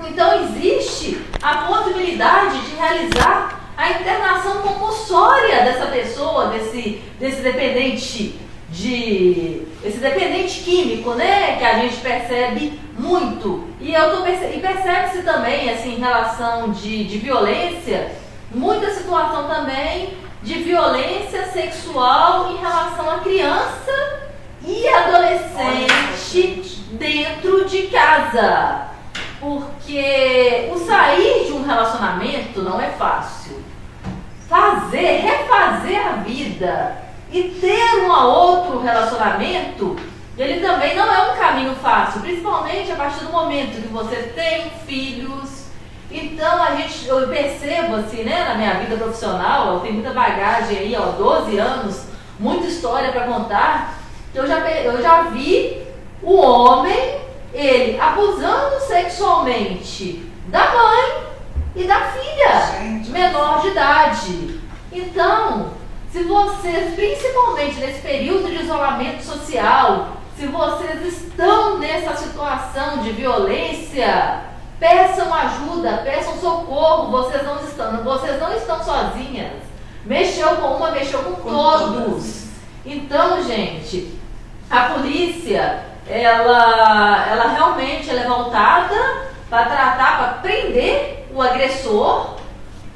Então existe a possibilidade de realizar a internação compulsória dessa pessoa, desse dependente esse dependente químico, né, que a gente percebe muito. E percebe-se também, assim, em relação de violência, muita situação também de violência sexual em relação à criança e adolescente dentro de casa. Porque o sair de um relacionamento não é fácil. Refazer a vida e ter um outro relacionamento, ele também não é um caminho fácil, principalmente a partir do momento que você tem filhos. Então eu percebo assim, né, na minha vida profissional, eu tenho muita bagagem aí, 12 anos, muita história para contar, que eu já vi o homem, ele abusando sexualmente da mãe e da filha, menor de idade. Então, se vocês, principalmente nesse período de isolamento social, se vocês estão nessa situação de violência, peçam ajuda, peçam socorro, vocês não estão sozinhas. Mexeu com uma, mexeu com todos. Então, gente, a polícia, ela realmente é voltada para tratar, para prender o agressor,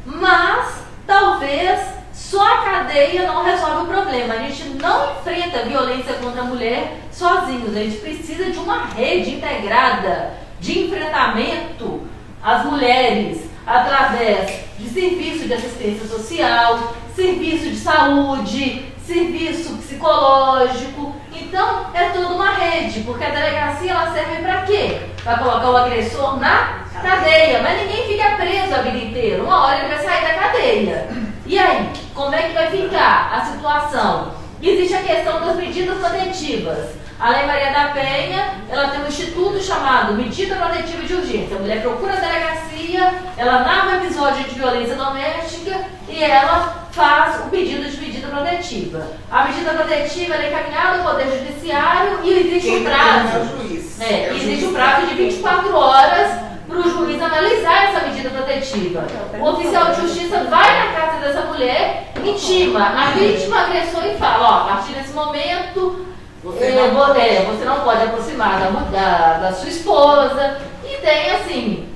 mas talvez só a cadeia não resolve o problema. A gente não enfrenta violência contra a mulher sozinhos. A gente precisa de uma rede integrada de enfrentamento às mulheres através de serviço de assistência social, serviço de saúde, serviço psicológico. Então, é toda uma rede, porque a delegacia ela serve para quê? Para colocar o agressor na cadeia. Mas ninguém fica preso a vida inteira. Uma hora ele vai sair da cadeia. E aí, como é que vai ficar a situação? Existe a questão das medidas protetivas. A Lei Maria da Penha, ela tem um instituto chamado Medida Protetiva de Urgência. A mulher procura a delegacia, ela narra o episódio de violência doméstica e ela faz o pedido de medida protetiva. A medida protetiva é encaminhada ao Poder Judiciário e existe um prazo. Existe um prazo de 24 horas para o juiz analisar essa medida protetiva. O oficial de justiça vai na casa dessa mulher, intima a vítima, agressor e fala, a partir desse momento você não pode aproximar da sua esposa. E tem assim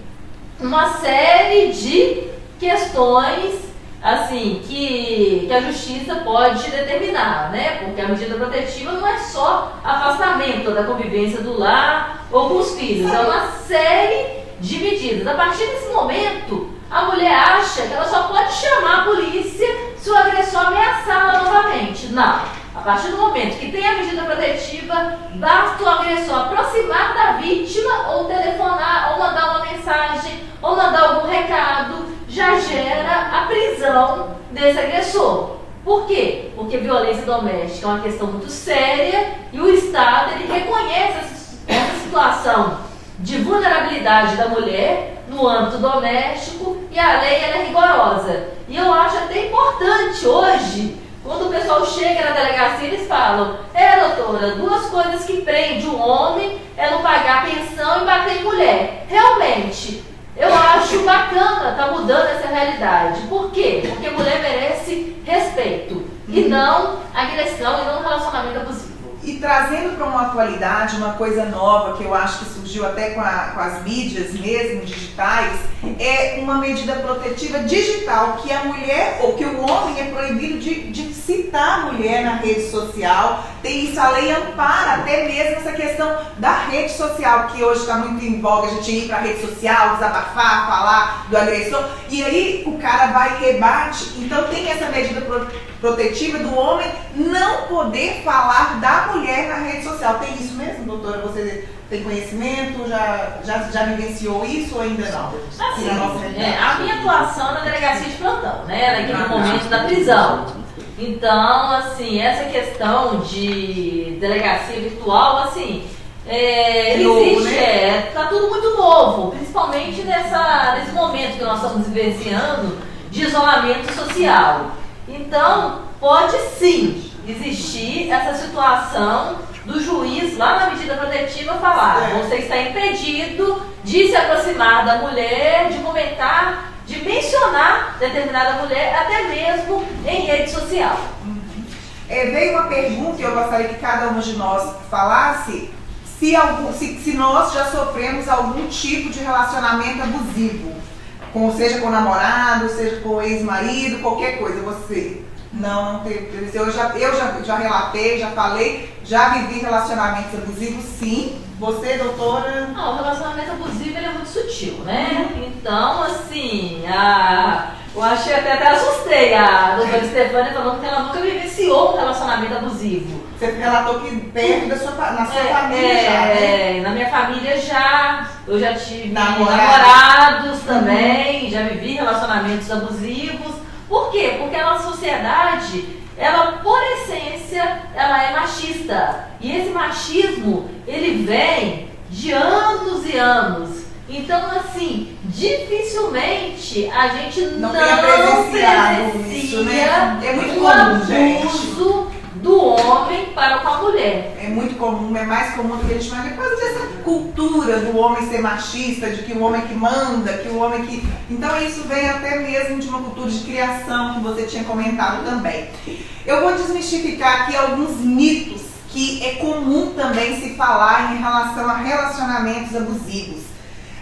uma série de questões assim que a justiça pode determinar, né? Porque a medida protetiva não é só afastamento da convivência do lar ou com os filhos, é uma série de medidas. A partir desse momento, a mulher acha que ela só pode chamar a polícia se o agressor ameaçá-la novamente. Não. A partir do momento que tem a medida protetiva, basta o agressor aproximar da vítima ou telefonar, ou mandar uma mensagem, ou mandar algum recado, já gera a prisão desse agressor. Por quê? Porque violência doméstica é uma questão muito séria e o Estado ele reconhece essa situação de vulnerabilidade da mulher no âmbito doméstico e a lei ela é rigorosa. E eu acho até importante hoje, quando o pessoal chega na delegacia, eles falam: doutora, duas coisas que prende o homem é não pagar pensão e bater em mulher. Realmente, eu acho bacana estar mudando essa realidade. Por quê? Porque a mulher merece respeito e não agressão e não relacionamento abusivo. E trazendo para uma atualidade, uma coisa nova que eu acho que surgiu até com as mídias mesmo, digitais, é uma medida protetiva digital, que a mulher, ou que o homem é proibido de citar a mulher na rede social. Tem isso, a lei ampara até mesmo essa questão da rede social, que hoje está muito em voga, a gente ir para a rede social, desabafar, falar do agressor, e aí o cara vai e rebate. Então tem essa medida protetiva do homem não poder falar da mulher na rede social. Tem isso mesmo, doutora? Você tem conhecimento? Já vivenciou isso ou ainda não? Assim, a minha atuação é na delegacia de plantão, né? Naquele momento da prisão. Então, assim, essa questão de delegacia virtual, assim, novo, existe, né? tá tudo muito novo, principalmente nesse momento que nós estamos vivenciando de isolamento social. Então, pode sim existir essa situação do juiz lá na medida protetiva falar: você está impedido de se aproximar da mulher, de comentar, de mencionar determinada mulher, até mesmo em rede social. Veio uma pergunta e eu gostaria que cada um de nós falasse se nós já sofremos algum tipo de relacionamento abusivo, seja com o namorado, seja com o ex-marido, qualquer coisa. Você não teve. Eu já relatei, já falei, já vivi relacionamentos abusivos, sim. Você, doutora? Não, o relacionamento abusivo ele é muito sutil, né? Então, assim, eu achei até assustei a doutora Stefânia falando que ela nunca vivenciou um relacionamento abusivo. Você relatou que perto na sua família já, né? Na minha família já. Eu já tive namorados também, já vivi relacionamentos abusivos. Por quê? Porque a nossa sociedade, ela, por essência, ela é machista. E esse machismo, ele vem de anos e anos. Então, assim, dificilmente a gente não presenciado isso, né? É muito comum, gente. Abuso do homem para com a mulher. É muito comum, é mais comum do que a gente imagina, por causa dessa cultura do homem ser machista, de que o homem que manda, que o homem que... Então isso vem até mesmo de uma cultura de criação que você tinha comentado também. Eu vou desmistificar aqui alguns mitos que é comum também se falar em relação a relacionamentos abusivos.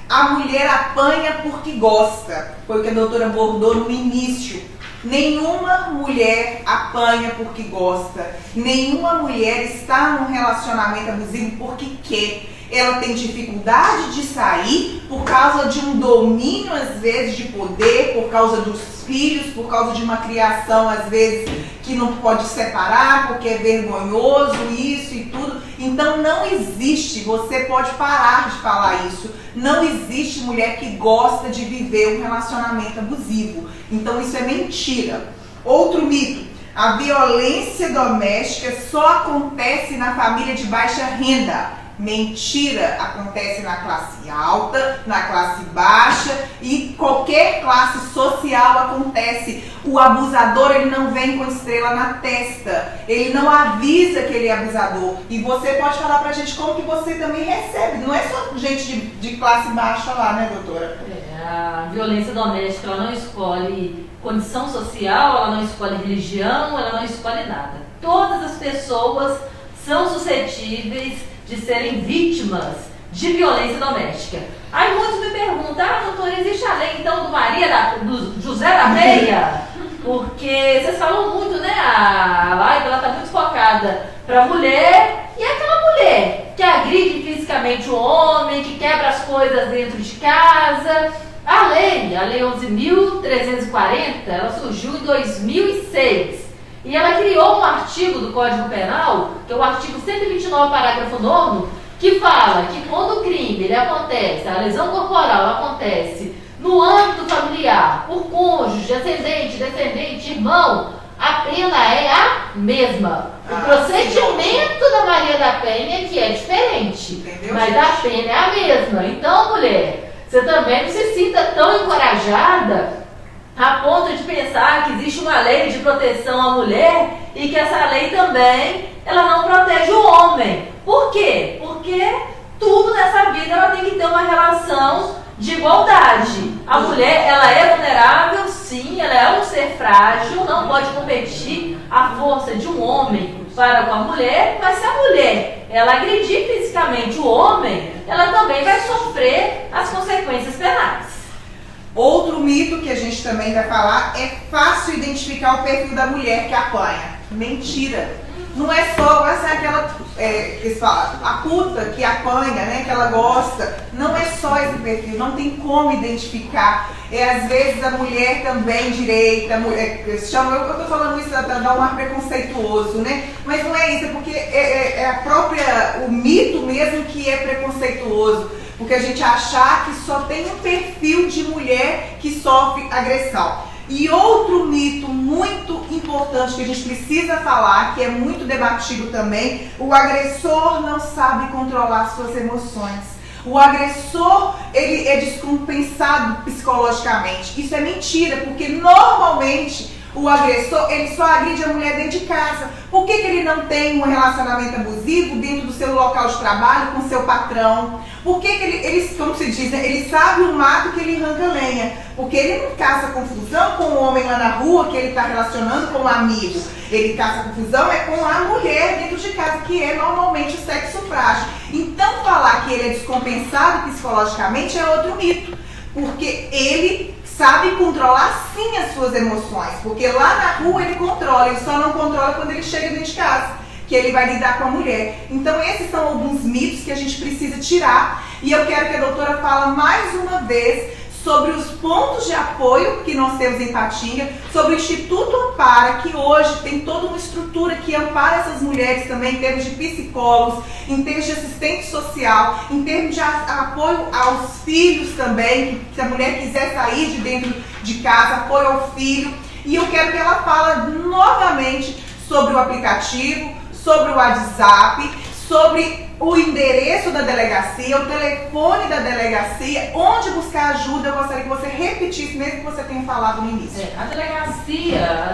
A mulher apanha porque gosta, foi o que a doutora abordou no início. Nenhuma mulher apanha porque gosta. Nenhuma mulher está num relacionamento abusivo porque quer. Ela tem dificuldade de sair por causa de um domínio, às vezes, de poder, por causa dos filhos, por causa de uma criação, às vezes, que não pode separar, porque é vergonhoso, isso e tudo. Então não existe, você pode parar de falar isso, não existe mulher que gosta de viver um relacionamento abusivo. Então isso é mentira. Outro mito: a violência doméstica só acontece na família de baixa renda. Mentira, acontece na classe alta, na classe baixa e qualquer classe social acontece. O abusador, ele não vem com estrela na testa, ele não avisa que ele é abusador. E você pode falar pra gente como que você também recebe, não é só gente de classe baixa lá, né, doutora? A violência doméstica, ela não escolhe condição social, ela não escolhe religião, ela não escolhe nada. Todas as pessoas são suscetíveis de serem vítimas de violência doméstica. Aí muitos me perguntam: doutora, existe a lei então do José da Meia? Porque vocês falam muito, né? A live ela está muito focada para a mulher, e aquela mulher que agride fisicamente o homem, que quebra as coisas dentro de casa. A lei 11.340, ela surgiu em 2006. E ela criou um artigo do Código Penal, que é o artigo 129, parágrafo 9º, que fala que quando o crime ele acontece, a lesão corporal acontece no âmbito familiar, por cônjuge, ascendente, descendente, irmão, a pena é a mesma. O procedimento da Maria da Penha que é diferente, entendeu, mas gente? A pena é a mesma. Então, mulher, você também não se sinta tão encorajada a ponto de pensar que existe uma lei de proteção à mulher e que essa lei também ela não protege o homem. Por quê? Porque tudo nessa vida ela tem que ter uma relação de igualdade. A mulher, ela é vulnerável, sim, ela é um ser frágil, não pode competir a força de um homem para com a mulher, mas se a mulher ela agredir fisicamente o homem, ela também vai sofrer as consequências penais. Outro mito que a gente também vai falar: é fácil identificar o perfil da mulher que apanha. Mentira. Não é só aquela que eles falam, a puta que apanha, né, que ela gosta. Não é só esse perfil, não tem como identificar. Às vezes a mulher também direita, eu estou falando isso para dar um ar preconceituoso, né? Mas não é isso, é porque o mito mesmo que é preconceituoso. Porque a gente achar que só tem um perfil de mulher que sofre agressão. E outro mito muito importante que a gente precisa falar, que é muito debatido também, o agressor não sabe controlar suas emoções. O agressor, ele é descompensado psicologicamente. Isso é mentira, porque normalmente o agressor, ele só agride a mulher dentro de casa. Por que ele não tem um relacionamento abusivo dentro do seu local de trabalho com seu patrão? Por que ele, como se diz, né? Ele sabe o mato que ele arranca lenha. Porque ele não caça confusão com o homem lá na rua que ele está relacionando com um amigo. Ele caça confusão é com a mulher dentro de casa, que é normalmente o sexo frágil. Então falar que ele é descompensado psicologicamente é outro mito. Porque ele sabe controlar sim as suas emoções, porque lá na rua ele controla, ele só não controla quando ele chega dentro de casa, que ele vai lidar com a mulher. Então esses são alguns mitos que a gente precisa tirar, e eu quero que a doutora fale mais uma vez sobre os pontos de apoio que nós temos em Patinga, sobre o Instituto Ampara, que hoje tem toda uma estrutura que ampara essas mulheres também, em termos de psicólogos, em termos de assistente social, em termos de apoio aos filhos também, que se a mulher quiser sair de dentro de casa, apoio ao filho. E eu quero que ela fale novamente sobre o aplicativo, sobre o WhatsApp, sobre o endereço da delegacia, o telefone da delegacia, onde buscar ajuda. Eu gostaria que você repetisse, mesmo que você tenha falado no início. A delegacia,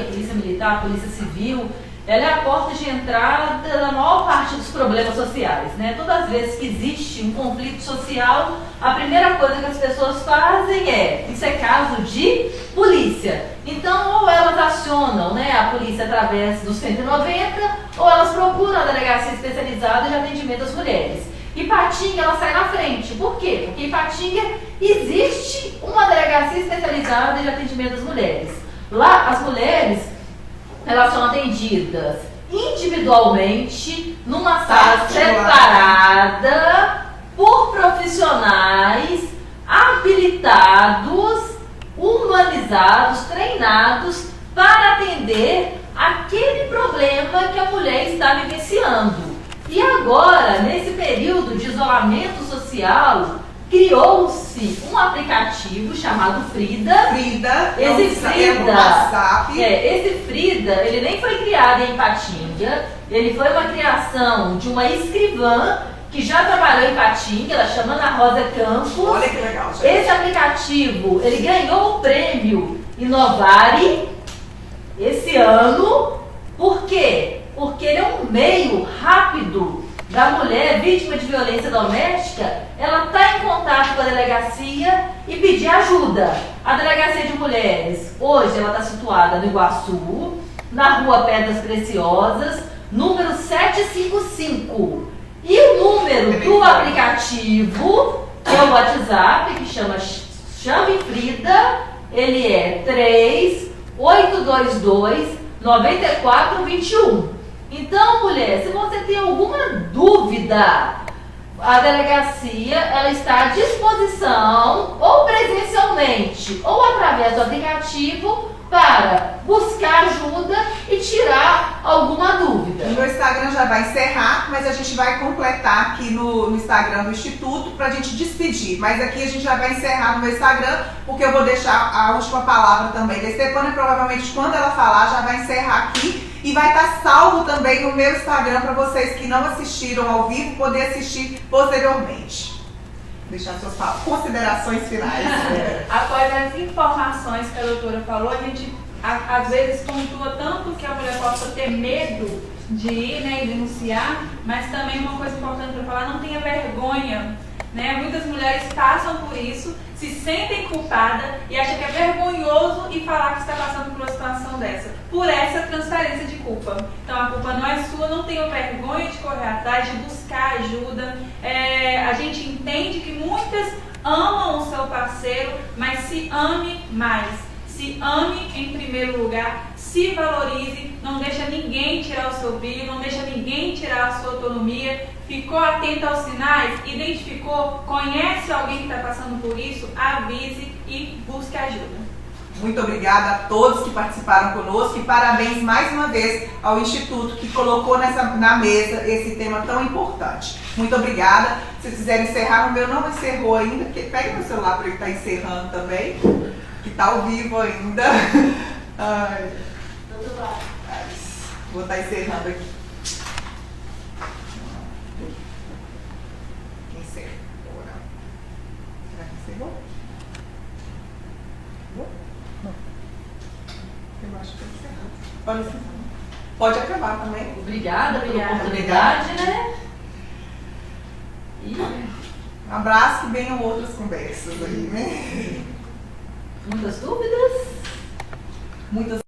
a Polícia Militar, a Polícia Civil, ela é a porta de entrada da maior parte dos problemas sociais, né? Todas as vezes que existe um conflito social, a primeira coisa que as pessoas fazem isso é caso de polícia. Então, ou elas acionam, né, a polícia através do 190, ou elas procuram a delegacia especializada de atendimento às mulheres. E Patinga, ela sai na frente. Por quê? Porque em Patinga existe uma delegacia especializada de atendimento às mulheres. Lá, as mulheres, elas são atendidas individualmente, numa sala separada, por profissionais habilitados, humanizados, treinados para atender aquele problema que a mulher está vivenciando. E agora, nesse período de isolamento social, criou-se um aplicativo chamado Frida. Esse Frida, ele nem foi criado em Patinga, ele foi uma criação de uma escrivã que já trabalhou em Patinga, ela chama Ana Rosa Campos. Olha que legal, gente. Esse aplicativo, ele ganhou o prêmio Inovare esse ano. Por quê? Porque ele é um meio rápido da mulher vítima de violência doméstica, ela está em contato com a delegacia e pedir ajuda. A Delegacia de Mulheres, hoje, ela está situada no Iguaçu, na Rua Pedras Preciosas, número 755. E o número do aplicativo, que é o WhatsApp, que chama Chame Frida, ele é 3822-9421. Então, mulher, se você tem alguma dúvida, a delegacia ela está à disposição, ou presencialmente, ou através do aplicativo, para buscar ajuda e tirar alguma dúvida. O meu Instagram já vai encerrar, mas a gente vai completar aqui no Instagram do Instituto para a gente despedir. Mas aqui a gente já vai encerrar no meu Instagram, porque eu vou deixar a última palavra também da Estefânia. Provavelmente quando ela falar, já vai encerrar aqui. E vai estar salvo também no meu Instagram para vocês que não assistiram ao vivo poder assistir posteriormente. Deixar suas considerações finais. Após as informações que a doutora falou, a gente às vezes pontua tanto que a mulher possa ter medo de ir, né, e denunciar, mas também uma coisa importante para falar, não tenha vergonha. Né? Muitas mulheres passam por isso, se sentem culpadas e acham que é vergonhoso e falar que está passando por uma situação dessa, por essa transferência de culpa. Então a culpa não é sua, não tenha vergonha de correr atrás, de buscar ajuda. A gente entende que muitas amam o seu parceiro, mas se ame mais. Se ame em primeiro lugar, se valorize, não deixa ninguém tirar o seu brilho, não deixa ninguém tirar a sua autonomia. Ficou atento aos sinais, identificou, conhece alguém que está passando por isso, avise e busque ajuda. Muito obrigada a todos que participaram conosco e parabéns mais uma vez ao Instituto que colocou na mesa esse tema tão importante. Muito obrigada. Se quiserem encerrar, o meu não encerrou ainda, porque pega meu celular para ele estar encerrando também, que tá ao vivo ainda. Ai. Vou estar encerrando aqui. Encerra. Será que encerrou? Não. Eu acho que encerrou. Pode encerrar. Pode acabar também. Obrigada pela oportunidade, né? E Um abraço, que venham outras conversas aí, né? muitas dúvidas? Muitas.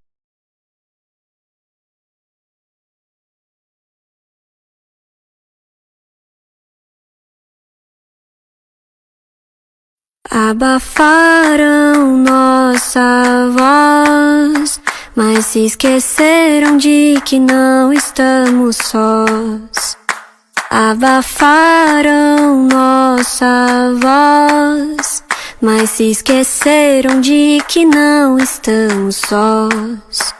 Abafaram nossa voz, mas se esqueceram de que não estamos sós. Abafaram nossa voz, mas se esqueceram de que não estamos sós.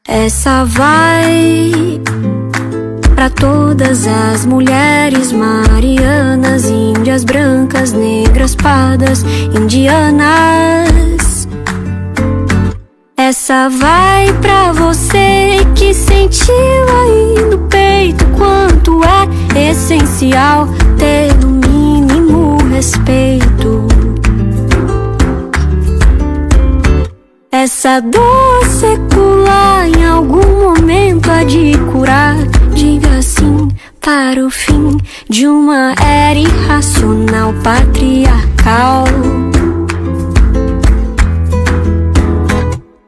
Essa vai pra todas as mulheres marianas, índias, brancas, negras, pardas, indianas. Essa vai pra você que sentiu aí no peito quanto é essencial ter no mínimo respeito. Essa dor secular em algum momento há de curar. Diga sim para o fim de uma era irracional patriarcal.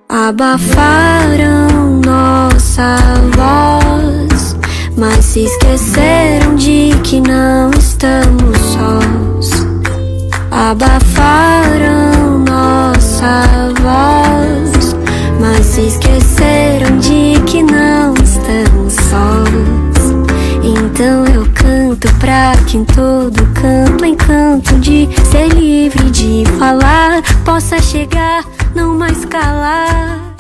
Abafaram nossa voz, mas se esqueceram de que não estamos sós. Abafaram nossa voz, mas se esqueceram de que não estamos sós. Então eu canto pra que em todo canto o encanto de ser livre, de falar possa chegar, não mais calar.